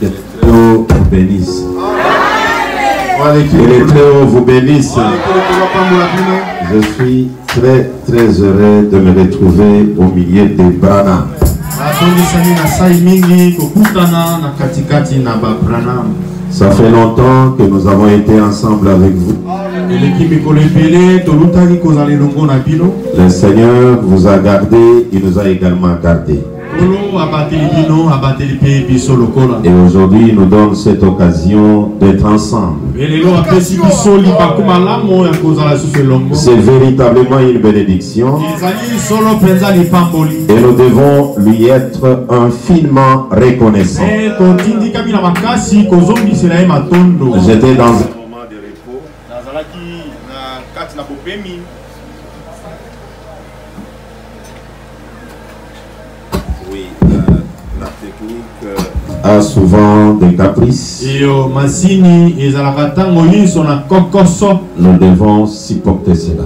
Que les Très-Hauts vous bénissent. Que les Très-Hauts vous bénissent. Je suis très très heureux de me retrouver au milieu des Branham. Ça fait longtemps que nous avons été ensemble avec vous. Le Seigneur vous a gardé, il nous a également gardés. Et aujourd'hui, il nous donne cette occasion d'être ensemble. C'est véritablement une bénédiction. Et nous devons lui être infiniment reconnaissants. J'étais dans un moment de repos. Oui, la technique a souvent des caprices. Nous devons supporter cela.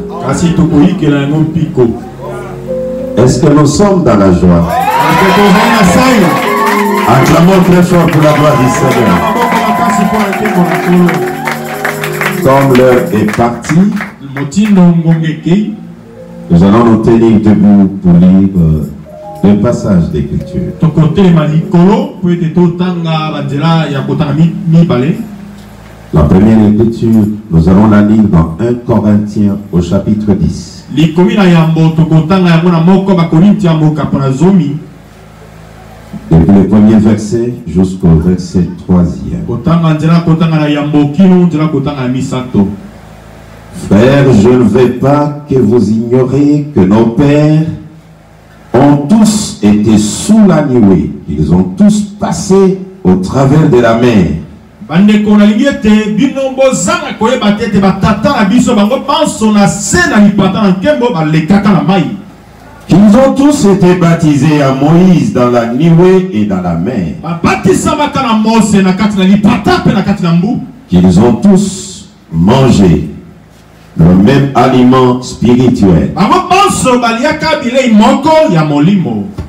Est-ce que nous sommes dans la joie? Acclamons très fort pour la gloire du Seigneur. Comme l'heure est partie, nous allons nous tenir debout pour lire le passage d'écriture. La première écriture, nous allons la lire dans 1 Corinthiens au chapitre 10. Depuis le premier verset jusqu'au verset 3e. Frères, je ne veux pas que vous ignoriez que nos pères ont tous été sous la nuée. Ils ont tous passé au travers de la mer. Ils ont tous été baptisés à Moïse dans la nuée et dans la mer. Qu'ils ont tous mangé le même aliment spirituel.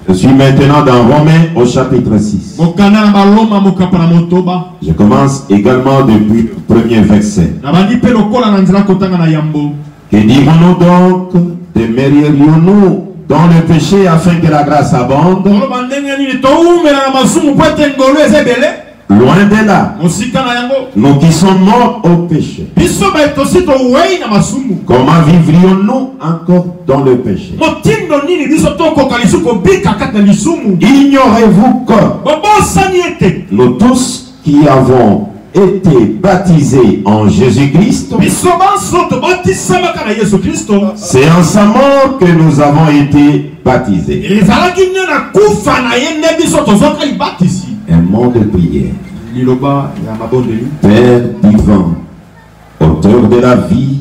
Je suis maintenant dans Romains au chapitre 6. Je commence également depuis le premier verset. Que dirons-nous donc? Demeurerions-nous dans le péché afin que la grâce abonde? Loin de là. Nous qui sommes morts au péché. Comment vivrions-nous encore dans le péché? Ignorez-vous que nous tous qui avons été baptisés en Jésus-Christ, c'est en sa mort que nous avons été baptisés. Un mot de prière. Père divin, auteur de la vie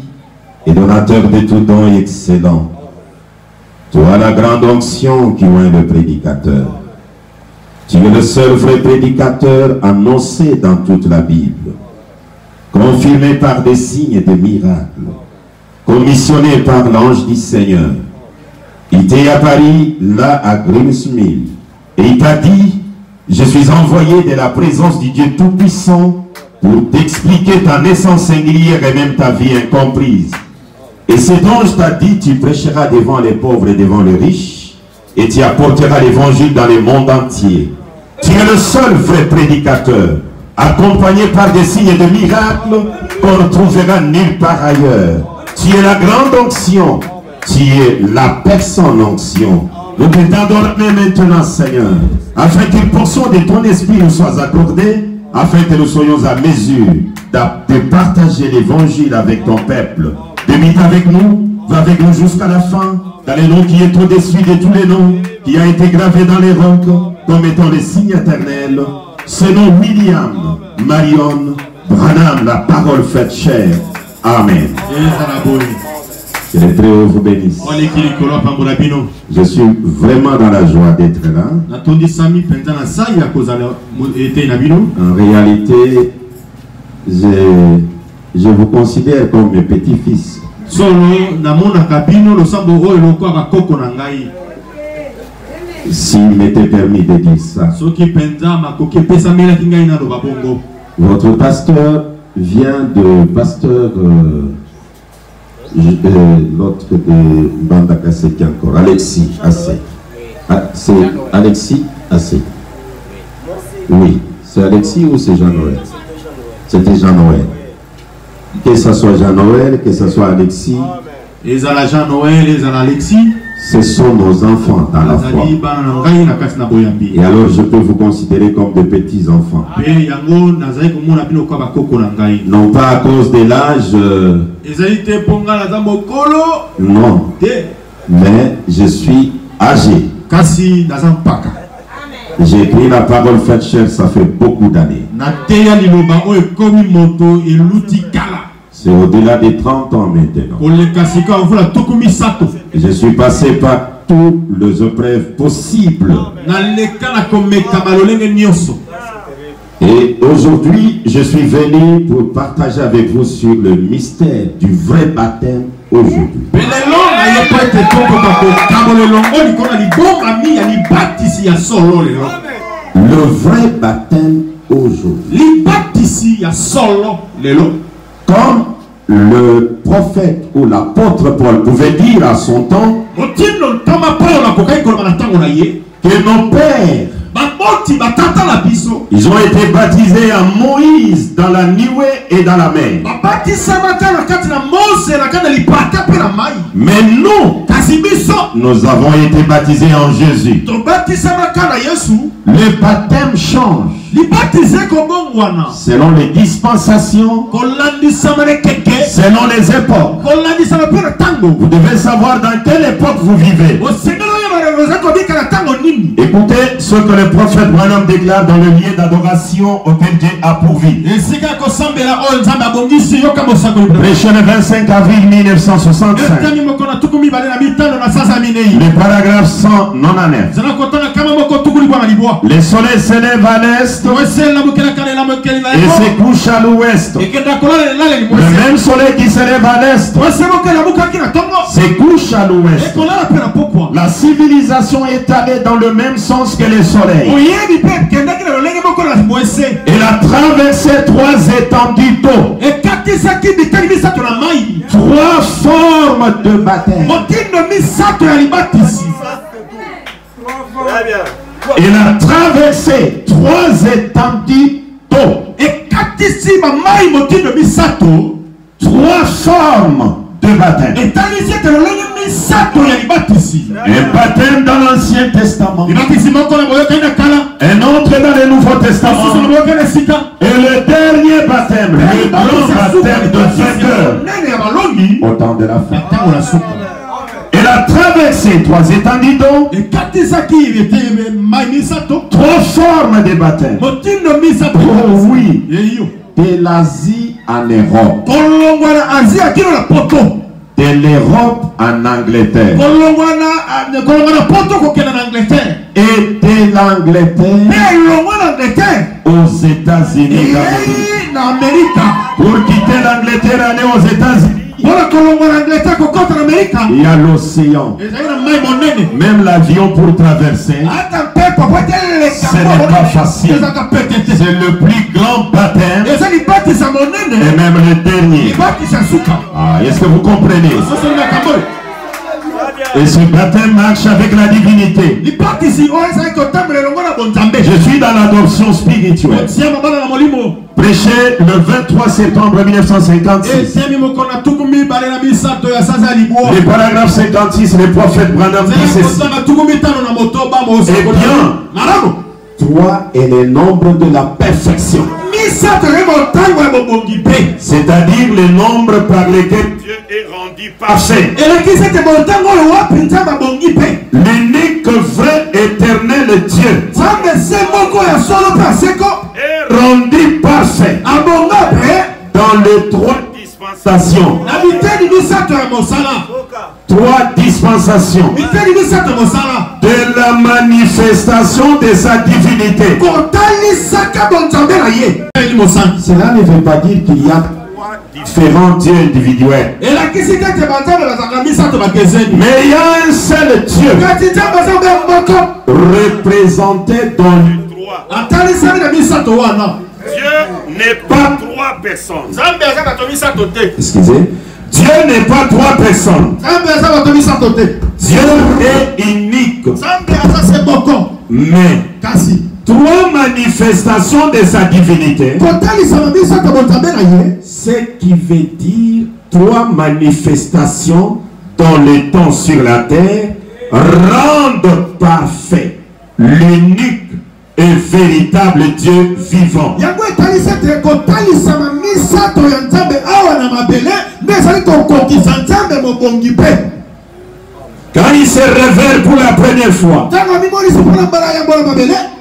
et donateur de tout don excellent, toi la grande onction qui oint le prédicateur. Tu es le seul vrai prédicateur annoncé dans toute la Bible, confirmé par des signes et des miracles, commissionné par l'ange du Seigneur. Il t'est apparu là à Grimsmill et il t'a dit: je suis envoyé de la présence du Dieu Tout-Puissant pour t'expliquer ta naissance singulière et même ta vie incomprise. Et cet ange t'a dit: tu prêcheras devant les pauvres et devant les riches, et tu apporteras l'évangile dans le monde entier. Tu es le seul vrai prédicateur, accompagné par des signes et des miracles qu'on ne trouvera nulle part ailleurs. Tu es la grande onction, tu es la personne onction. Nous te t'adorons maintenant, Seigneur, afin qu'une portion de ton esprit nous soit accordée, afin que nous soyons à mesure de partager l'évangile avec ton peuple. Débite avec nous, va avec nous jusqu'à la fin, dans le nom qui est au-dessus de tous les noms, qui a été gravé dans les rocs, comme étant les signes éternels. Ce nom William Marion Branham, la parole faite chair. Amen. Que les Très-Hauts vous bénissent. Je suis vraiment dans la joie d'être là. En réalité, je vous considère comme mes petits-fils. S'il m'était permis de dire ça. Votre pasteur vient de pasteur l'autre de Bandaka, c'est qui encore? Alexis Assé. C'est Alexis Assé. Oui, c'est Alexis ou c'est Jean-Noël? C'était Jean-Noël. Que ce soit Jean-Noël, que ce soit Alexis. Et Jean-Noël et Alexis. Ce sont nos enfants dans la foi. Et alors je peux vous considérer comme de petits enfants. Non pas à cause de l'âge. Non. Mais je suis âgé. J'ai écrit la parole faite chair, ça fait beaucoup d'années. C'est au-delà des 30 ans maintenant. Je suis passé par tous les épreuves possibles. Et aujourd'hui, je suis venu pour partager avec vous sur le mystère du vrai baptême aujourd'hui. Le vrai baptême aujourd'hui. Comme le prophète ou l'apôtre Paul pouvait dire à son temps que nos pères, ils ont été baptisés à Moïse dans la nuée et dans la mer. Mais nous avons été baptisés en Jésus. Le baptême change selon les dispensations, selon les époques. Vous devez savoir dans quelle époque vous vivez. Écoutez ce que le prophète Branham déclare dans le lieu d'adoration auquel Dieu a pourvu. Prêché le 25 avril 1965. Le paragraphe 199. Le soleil s'élève à l'est et se couche à l'ouest. Le même soleil qui s'élève à l'est se couche à l'ouest. La civilisation est allée dans le même sens que le soleil. Elle a traversé 3 étendues d'eau. 3 formes de baptême. Elle a traversé 3 étendues d'eau. 3 formes de baptême. Un baptême dans l'Ancien Testament, un autre dans le Nouveau Testament, et le dernier baptême, le grand baptême de vainqueur au temps de la fin. Elle a traversé 3 étendues d'eau, 3 formes de baptême. Oh oui, de l'Asie en Europe, de l'Europe en Angleterre, et de l'Angleterre aux États-Unis d'Amérique. Pour quitter l'Angleterre, aller aux États-Unis, il y a l'océan. Même l'avion pour traverser, ce n'est pas facile. C'est le plus grand baptême et même le dernier. Ah, est-ce que vous comprenez? Et ce baptême marche avec la divinité. Je suis dans l'adoption spirituelle. Prêché le 23 septembre 1956. Le paragraphe 56, le prophète Branham dit ceci. Eh bien, 3 est le nombre de la perfection. C'est-à-dire le nombre par lequel Dieu est rendu parfait. L'unique vrai éternel Dieu est rendu parfait dans les 3 dispensations. 3 dispensations de la manifestation de sa divinité. Cela ne veut pas dire qu'il y a 3 différents dieux individuels. Mais il y a un seul Dieu représenté dans le droit. Dieu n'est pas trois personnes. Excusez. Dieu n'est pas trois personnes. Dieu est unique. Mais trois manifestations de sa divinité, ce qui veut dire trois manifestations dans le temps sur la terre, rendent parfait l'unique et véritable Dieu vivant. Quand il se révèle pour la première fois,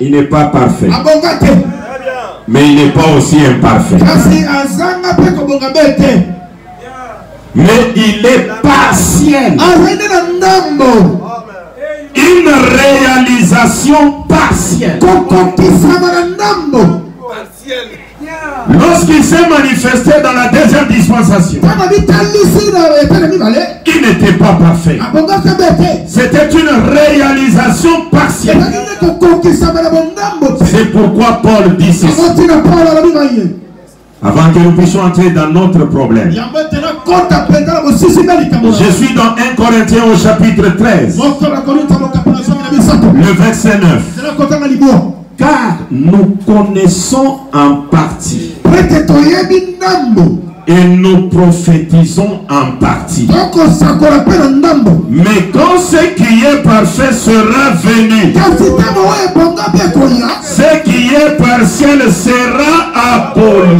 il n'est pas parfait. Mais il n'est pas aussi imparfait. Mais il est partiel. Une réalisation partielle. Lorsqu'il s'est manifesté dans la deuxième dispensation, il n'était pas parfait. C'était une réalisation partielle. C'est pourquoi Paul dit ceci. Avant que nous puissions entrer dans notre problème, je suis dans 1 Corinthiens au chapitre 13, le verset 9. Car nous connaissons en partie et nous prophétisons en partie. Mais quand ce qui est parfait sera venu, ce qui est partiel sera aboli.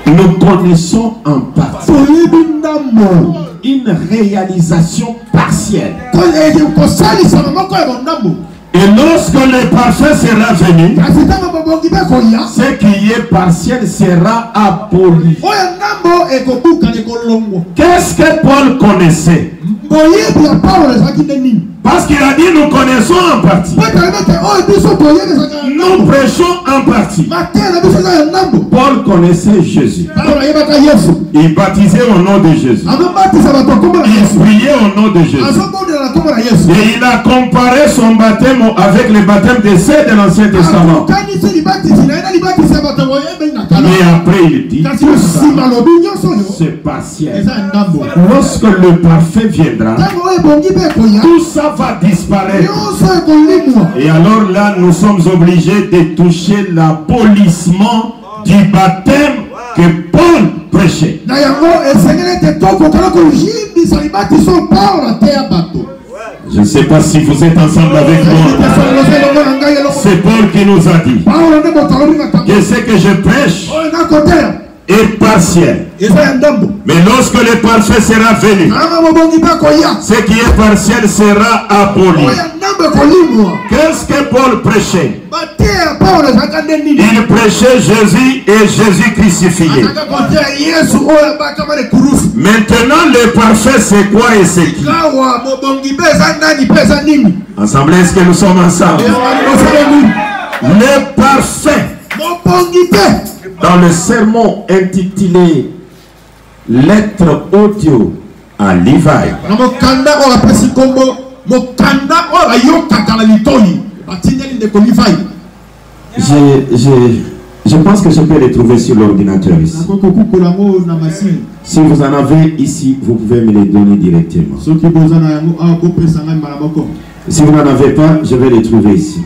Nous connaissons en partie une réalisation partielle. Et lorsque le parfait sera venu, ce qui est partiel sera aboli. Qu'est-ce que Paul connaissait? Parce qu'il a dit nous connaissons en partie. Nous prêchons en partie. Paul connaissait Jésus. Il baptisait au nom de Jésus. Il priait au nom de Jésus. Et il a comparé son baptême avec le baptême de ceux de l'Ancien Testament. Mais après il dit c'est partiel. Lorsque le parfait viendra, tout ça va disparaître. Et alors là, nous sommes obligés de toucher l'abolissement du baptême que Paul prêchait. Je ne sais pas si vous êtes ensemble avec moi. C'est Paul qui nous a dit que ce que je prêche est partiel. Mais lorsque le parfait sera venu, ce qui est partiel sera aboli. Qu'est-ce que Paul prêchait? Il prêchait Jésus et Jésus crucifié. Maintenant le parfait c'est quoi et c'est qui? Ensemble, est-ce que nous sommes ensemble? Le parfait. Dans le sermon intitulé Lettre audio à Levi, je pense que je peux les trouver sur l'ordinateur ici. Si vous en avez ici, vous pouvez me les donner directement. Si vous n'en avez pas, je vais les trouver ici.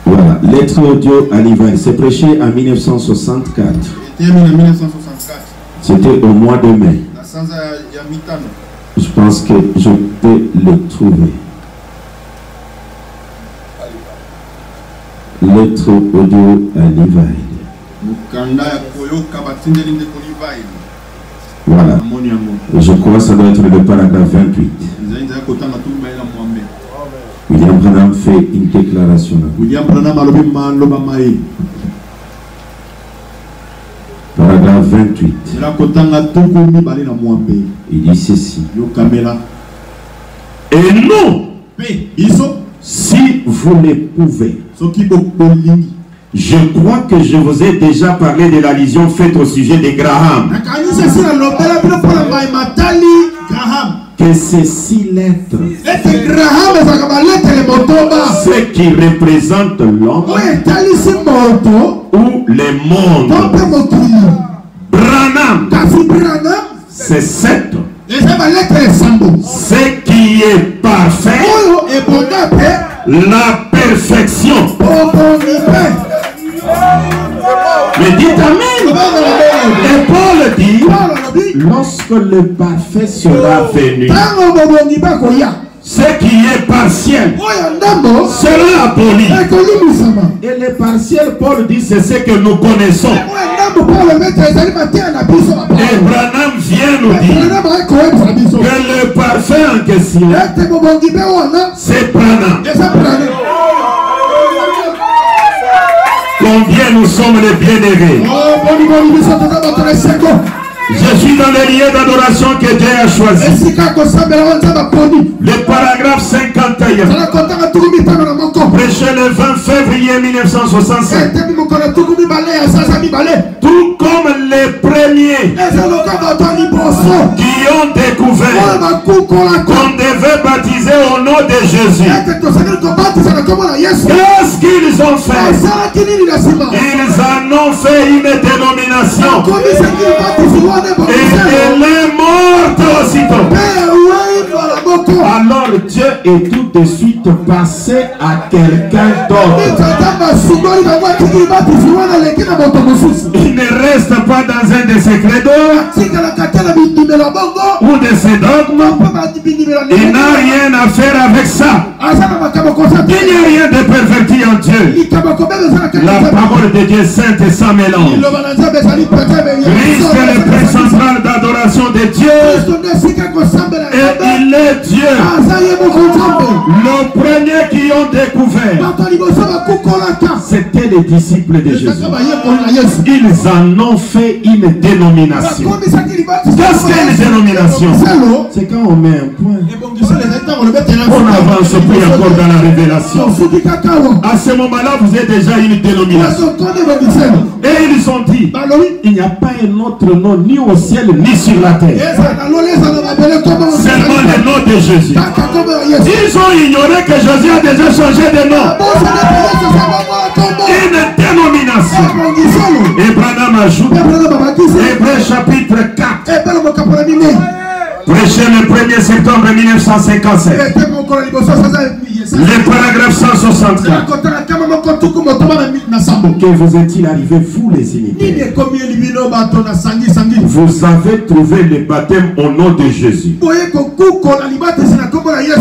Voilà, lettre audio à Levi, c'est prêché en 1964. C'était au mois de mai. Je pense que je peux le trouver. Lettre audio à Levi. Voilà. Je crois que ça doit être le paragraphe 28. William Branham fait une déclaration. Paragraphe 28. Il dit ceci. Et nous, Si vous le pouvez. Je crois que je vous ai déjà parlé de l'allusion faite au sujet de Graham. Que ces 6 lettres, ce qui représente l'homme ou les mondes. Branham, c'est 7. Ce qui est parfait, la perfection. Mais dites Amen. Et Paul dit, lorsque le parfait sera venu, ce qui est partiel sera aboli. Et le partiel, Paul dit, c'est ce que nous connaissons. Et Branham vient nous dire que le parfait en question, c'est Branham. Combien nous sommes les bien-aimés. Je suis dans les lieux d'adoration que Dieu a choisi. Le paragraphe 51. Prêché le 20 février 1965. Tout comme les premiers qui ont découvert qu'on devait baptiser au nom de Jésus. Qu'est-ce qu'ils ont fait? Ils en ont fait une dénomination. Et elle est morte aussitôt. Alors Dieu est tout de suite passé à quelqu'un d'autre. Il ne reste pas dans un de ses credos ou de ses dogmes. Il n'a rien à faire avec ça. Il n'y a rien de perverti en Dieu. La parole de Dieu est sainte et sans mélange. Christ est le prêtre central d'adoration de Dieu. Et il est Dieu. Le premier qui ont découvert, c'était les disciples de Jésus. Ils en ont fait une dénomination. Qu'est-ce qu'une dénomination? C'est quand on met un point, on avance plus encore dans la révélation. À ce moment-là, vous êtes déjà une dénomination. Et ils ont dit, il n'y a pas un autre nom ni au ciel ni sur la terre, seulement le nom de Jésus. Ils ont ignoré que Jésus a déjà changé de nom. Une dénomination. Et Branham ajoute, Hébreux chapitre 4, prêché le 1er septembre 1957. Le paragraphe 164. Que vous est-il arrivé, vous les imiter? Vous avez trouvé le baptême au nom de Jésus.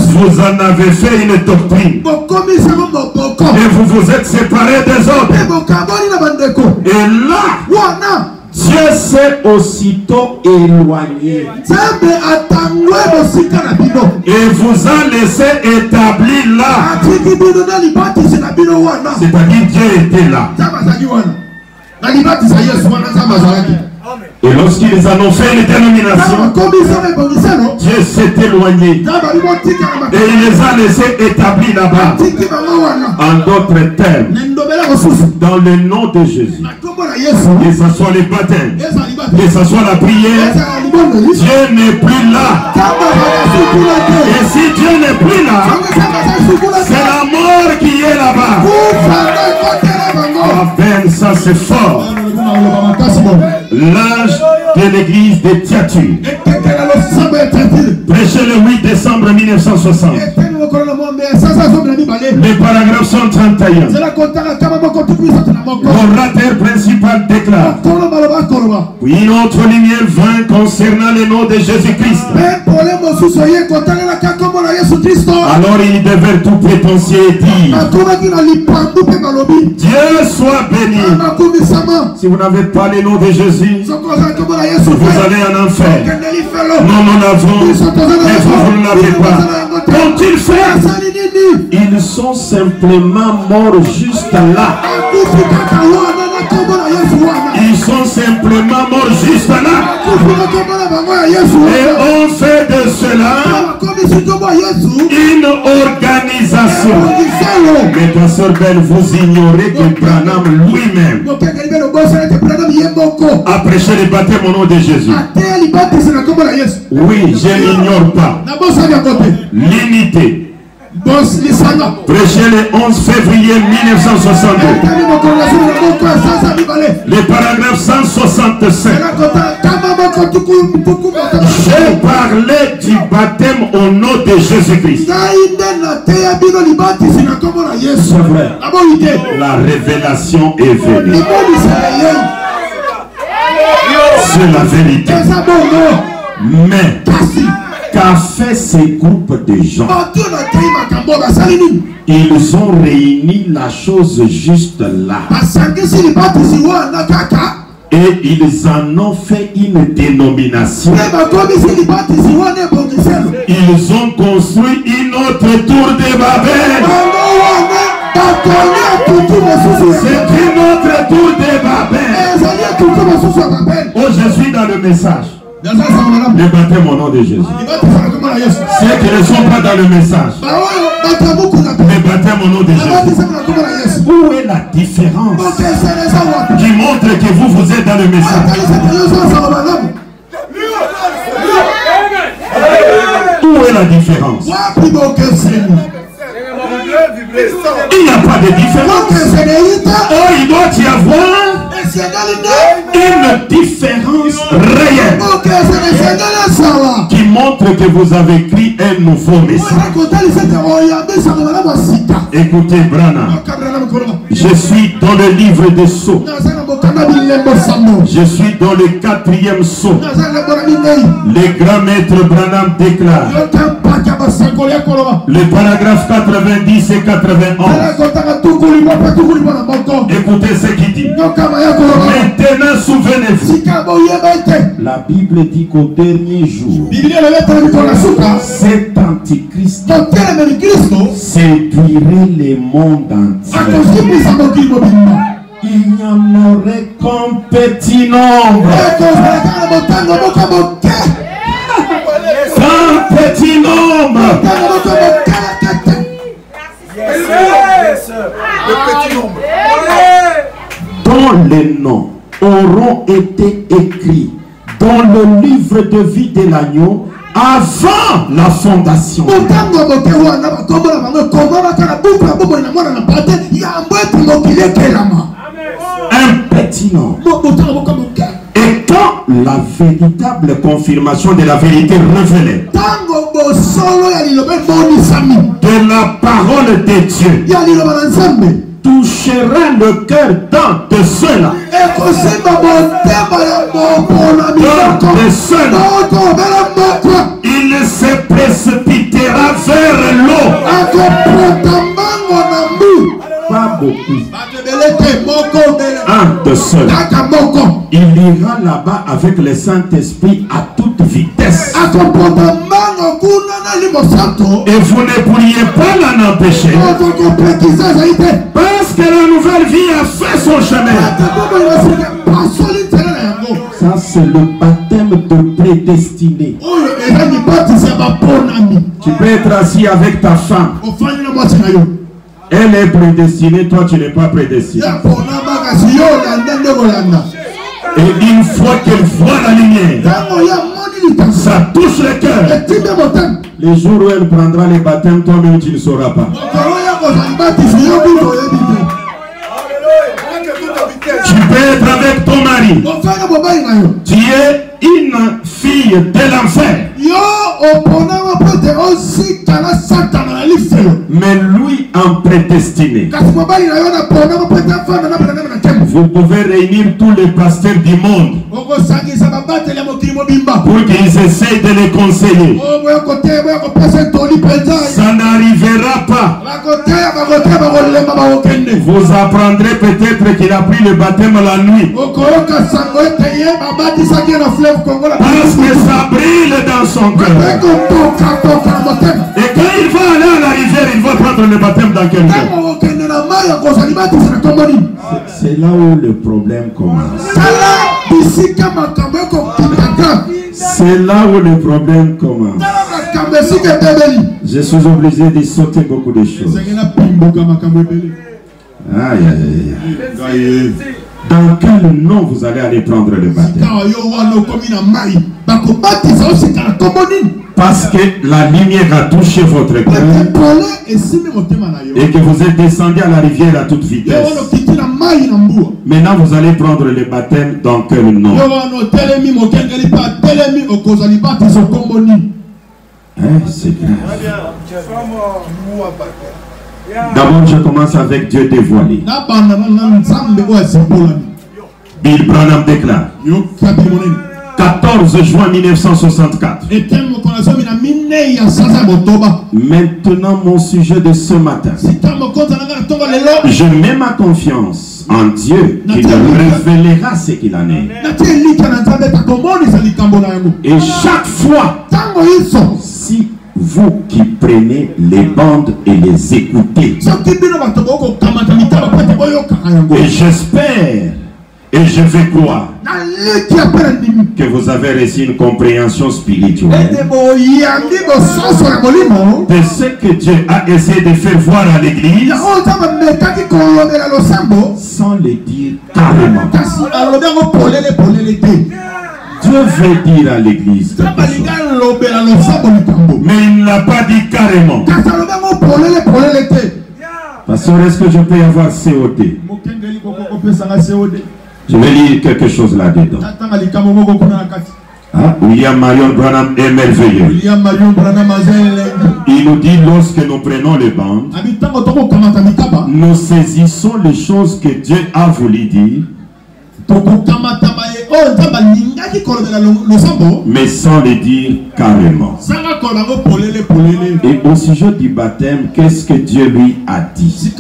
Vous en avez fait une doctrine. Et vous vous êtes séparés des autres. Et là, Dieu s'est aussitôt éloigné et vous a laissé établir là. C'est-à-dire Dieu était là. Et lorsqu'ils en ont fait une dénomination, Dieu s'est éloigné et il les a laissés établis là-bas. En d'autres termes, dans le nom de Jésus, que ce soit les baptêmes, que ce soit la prière, Dieu n'est plus là. Et si Dieu n'est plus là, c'est la mort qui est là-bas. Amen, ça c'est fort. L'âge de l'église de Thyatire, prêché le 8 décembre 1960. Le paragraphe 131. L'orateur principal déclare: puis une autre lumière vint concernant le nom de Jésus-Christ. Alors il devait tout prétentieux et dire: Dieu soit béni. Si vous n'avez pas le nom de Jésus, vous allez en enfer. Nous en avons, mais vous ne l'avez pas. Qu'ont-ils fait? Ils sont simplement morts juste là. Ils sont simplement morts juste là. Et on fait de cela une organisation. Mais ta soeur belle, vous ignorez que Branham lui-même a prêché le baptême au nom de Jésus. Oui, je n'ignore pas l'unité. Prêché le 11 février 1962. Le paragraphe 167. J'ai parlé du baptême au nom de Jésus-Christ. C'est vrai. La révélation est venue. C'est la vérité. Mais qu'a fait ces groupes de gens? Ils ont réuni la chose juste là. Et ils en ont fait une dénomination. Ils ont construit une autre tour de Babel. C'est une autre tour de Babel. Oh, je suis dans le message. Le baptême au nom de Jésus. Ceux qui ne sont pas dans le message. Le baptême au nom de Jésus. Où est la différence qui montre que vous êtes dans le message? Où est la différence? Il n'y a pas de différence. Oh, il doit y avoir une différence réelle qui montre que vous avez écrit un nouveau message. Écoutez, Branham, je suis dans le livre des Sceaux. Je suis dans le 4e sceau. Le grand maître Branham déclare le paragraphe 90 et 91. Écoutez ce qu'il dit. Maintenant, souvenez-vous. La Bible dit qu'au dernier jour, cet antichrist séduirait les mondes entiers. Il n'y en aurait qu'un petit nombre. Un petit nombre. Dont les noms auront été écrits dans le livre de vie de l'agneau avant la fondation. Un petit nombre. Et quand la véritable confirmation de la vérité révélée de la parole de Dieu touchera le cœur d'un de ceux-là. Il se précipitera vers l'eau. Pas beaucoup. Un de ceux. Il ira là-bas avec le Saint-Esprit à toute vitesse. Et vous ne pourriez pas l'en empêcher. Parce que la nouvelle vie a fait son chemin. Ça, c'est le baptême de prédestiné. Tu peux être assis avec ta femme. Elle est prédestinée, toi tu n'es pas prédestiné. Et une fois qu'elle voit la lumière, ça touche le cœur. Les jours où elle prendra les baptêmes, toi-même tu ne sauras pas. Tu peux être avec ton mari. Tu es une fille de l'enfer. Mais lui en prédestiné. Vous pouvez réunir tous les pasteurs du monde pour qu'ils essayent de les conseiller. Ça n'arrivera pas. Vous apprendrez peut-être qu'il a pris le baptême la nuit. Parce que ça brille dans son cœur. Et quand il va aller à la rivière, il va prendre le baptême dans quel cœur? C'est là où le problème commence. C'est là où le problème commence. Je suis obligé de sauter beaucoup de choses. Aïe, aïe, aïe. Dans quel nom vous allez aller prendre le baptême? Parce que la lumière a touché votre cœur et que vous êtes descendu à la rivière à toute vitesse. Maintenant vous allez prendre le baptême dans quel nom? Hein, c'est grave. D'abord je commence avec Dieu dévoilé. Bill Branham déclare 14 juin 1964. Maintenant mon sujet de ce matin. Je mets ma confiance en Dieu qui nous révélera ce qu'il en est. Et chaque fois, si vous qui prenez les bandes et les écoutez, et j'espère et je vais croire que vous avez reçu une compréhension spirituelle de ce que Dieu a essayé de faire voir à l'église sans le dire carrément. Dieu veut dire à l'église quelque chose, mais il ne l'a pas dit carrément. Pasteur, est-ce que je peux avoir COD? Je vais lire quelque chose là-dedans. William Marion Branham est merveilleux. Il nous dit, lorsque nous prenons les bandes, nous saisissons les choses que Dieu a voulu dire, mais sans les dire carrément. Et au sujet du baptême, qu'est-ce que Dieu lui a dit?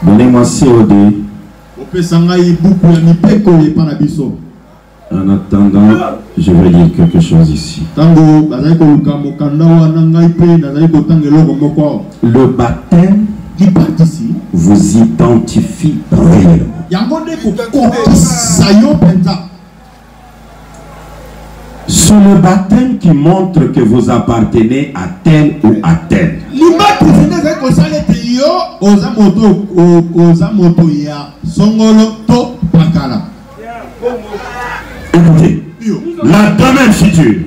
Donnez-moi COD. En attendant, je vais dire quelque chose ici. Le baptême vous identifie réellement. C'est le baptême qui montre que vous appartenez à tel ou à tel. Écoutez, la domaine future.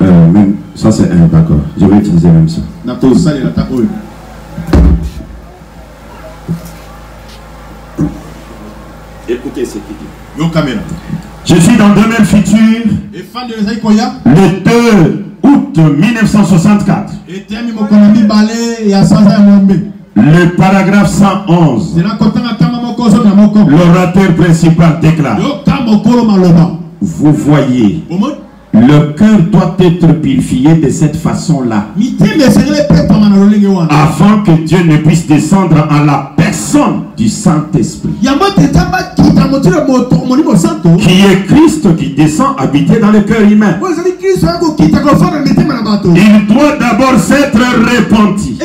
Même, ça c'est un, d'accord. Je vais utiliser même ça. Écoutez ce qu'il dit. Je suis dans le domaine futur le 2 août 1964. Le paragraphe 111. L'orateur principal déclare: vous voyez, le cœur doit être purifié de cette façon-là, afin que Dieu ne puisse descendre en la personne du Saint-Esprit, qui est Christ qui descend habiter dans le cœur humain. Il doit d'abord s'être repenti.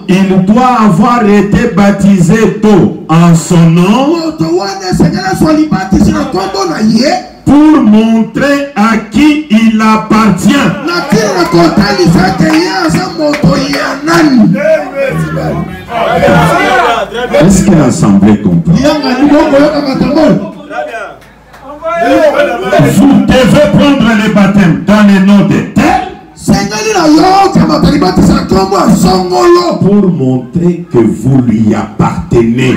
Il doit avoir été baptisé d'eau en son nom, pour montrer à qui il appartient. Est-ce que l'assemblée comprend? Vous devez prendre le baptême dans le nom de tel, pour montrer que vous lui appartenez.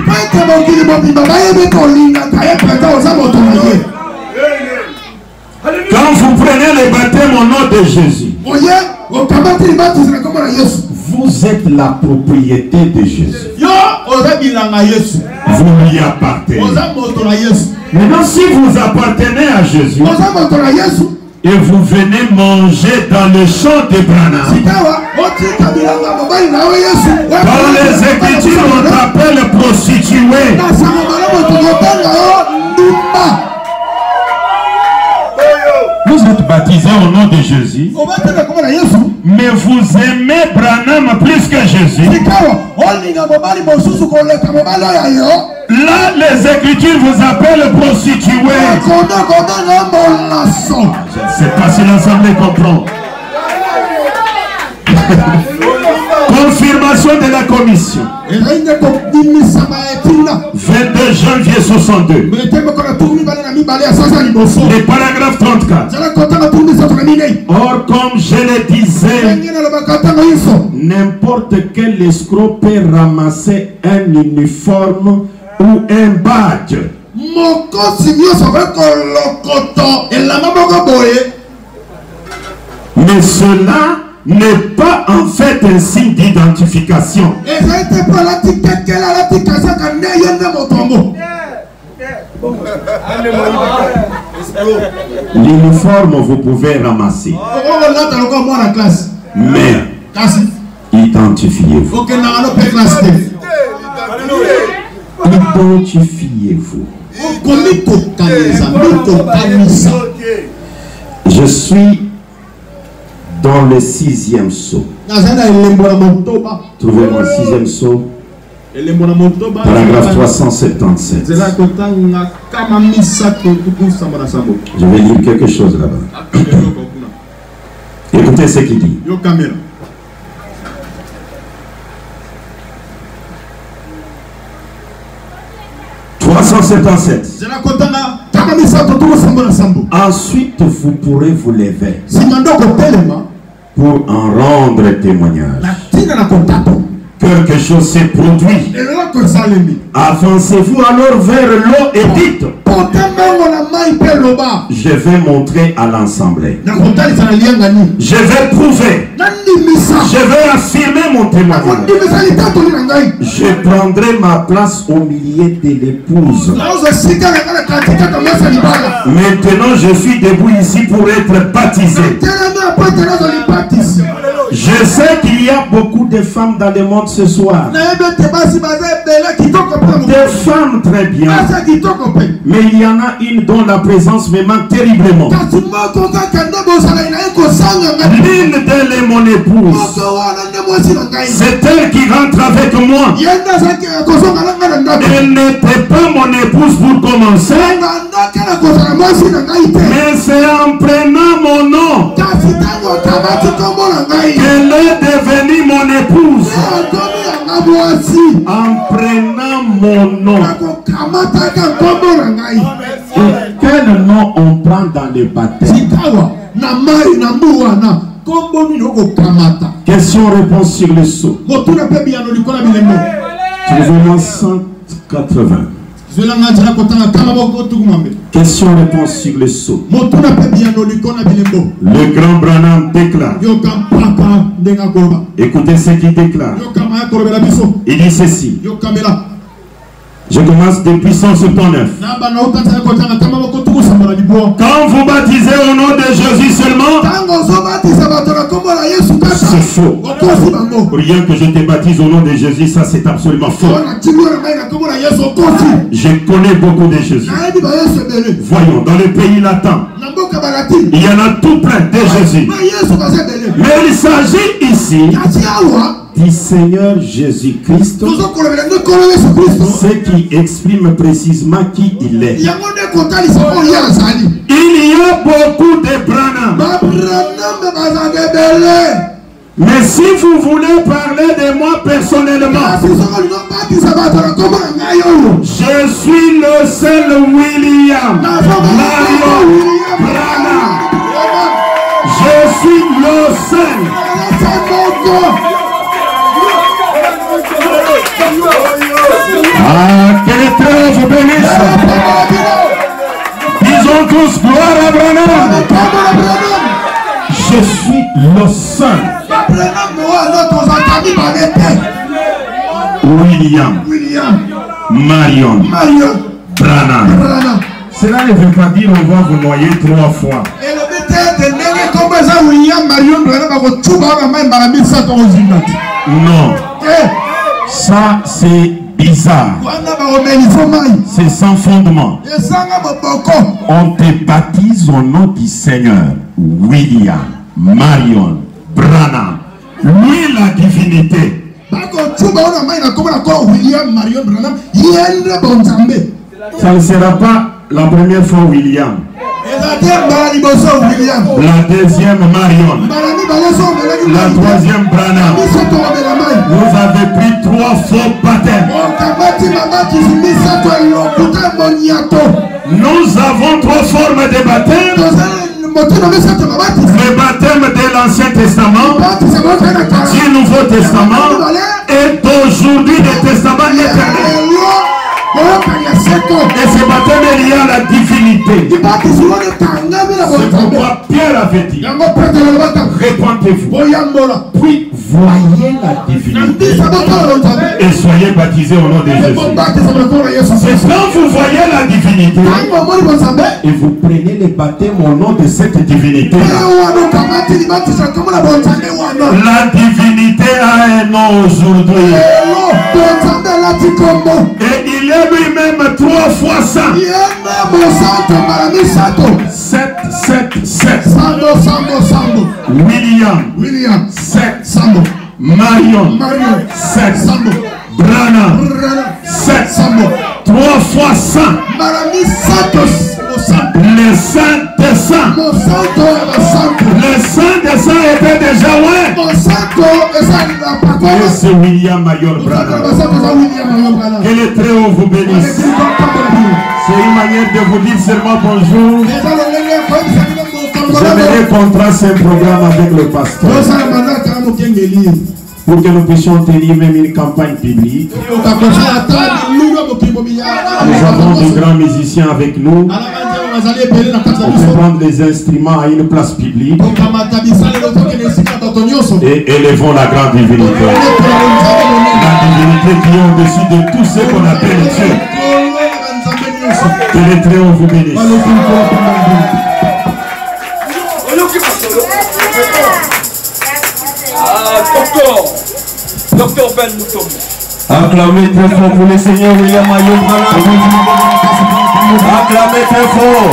Quand vous prenez le baptême au nom de Jésus, vous êtes la propriété de Jésus. Vous lui appartenez. Maintenant, si vous appartenez à Jésus et vous venez manger dans le champ de Branham, dans les Écritures on t'appelle prostituée. Vous êtes baptisé au nom de Jésus, Mais vous aimez Branham plus que Jésus. Là, les Écritures vous appellent prostituées. Je ne sais pas si l'Assemblée comprend. Confirmation de la commission. 22 janvier 62. Le paragraphe 34. Or, comme je le disais, n'importe quel escroc peut ramasser un uniforme ou un badge. Mais cela n'est pas en fait un signe d'identification. L'uniforme vous pouvez ramasser, mais identifiez-vous. Identifiez-vous. Je suis dans le 6e saut. Trouvez-moi le 6e saut. Paragraphe 377. Je vais lire quelque chose là-bas. Écoutez ce qu'il dit. 377. Ensuite, vous pourrez vous lever pour en rendre témoignage. Quelque chose s'est produit. Avancez-vous alors vers l'eau et dites: je vais montrer à l'Assemblée. Je vais prouver. Je vais affirmer mon témoignage. Je prendrai ma place au milieu de l'épouse. Maintenant, je suis debout ici pour être baptisé. Je sais qu'il y a beaucoup de femmes dans le monde ce soir. Des femmes très bien. Mais il y en a une dont la présence me manque terriblement. L'une d'elles est mon épouse. C'est elle qui rentre avec moi. Elle n'était pas mon épouse pour commencer. Mais c'est en prenant mon nom qu'elle est devenue mon épouse. En prenant mon nom. Et quel nom on prend dans les baptêmes? Question-réponse sur le sceau. Trouvez-moi 180. Question-réponse sur le sceau. Le grand Branham déclare. Écoutez ce qu'il déclare. Il dit ceci. Je commence depuis 179. Quand vous baptisez au nom de Jésus seulement, c'est faux. Rien que je te baptise au nom de Jésus, ça c'est absolument faux. Je connais beaucoup de Jésus. Voyons, dans le pays latin, il y en a tout plein de Jésus. Mais il s'agit ici du Seigneur Jésus-Christ, ce qui exprime précisément qui il est. Il y a beaucoup de Branham. Mais si vous voulez parler de moi personnellement, je suis le seul William Marion Branham. Je suis le seul. Ah, que l'Éternel vous bénisse. Disons tous gloire à Branham. Je suis le seul. William Marion Branham. Cela ne veut pas dire on va vous noyer 3 fois. Non. Ça c'est bizarre. C'est sans fondement. On te baptise au nom du Seigneur. William Marion Branham. Lui, la divinité. Ça ne sera pas la première fois William. La deuxième Marion. La troisième Branham. Vous avez pris 3 faux baptêmes. Nous avons 3 formes de baptême. Le baptême de l'Ancien Testament, du Nouveau Testament et d'aujourd'hui le Testament éternel. Et ce baptême est lié à la divinité. C'est pourquoi Pierre avait dit, répandez-vous, puis voyez la divinité et soyez baptisés au nom de Jésus. C'est quand vous voyez la divinité et vous prenez le baptême au nom de cette divinité. La divinité a un nom aujourd'hui. Et il est lui-même 3 fois saint. 7, 7, 7. William 7. Marion 7. Branham 7. 3 fois saint. Le saint des saints. Le saint des saints était déjà loin. Et c'est William Mayor Branham. Que les très hauts vous bénissent. C'est une manière de vous dire seulement bonjour. J'aimerais qu'on trace un programme avec le pasteur pour que nous puissions tenir même une campagne publique. Nous avons de grands musiciens avec nous. On peut prendre des instruments à une place publique et élevons la grande divinité. La divinité qui est au-dessus de tout ce qu'on appelle Dieu. Que les très hauts vous bénissent. Docteur Ben Moutoum. Acclamez très fort pour le Seigneur William Mayor Branham. Acclamez très fort.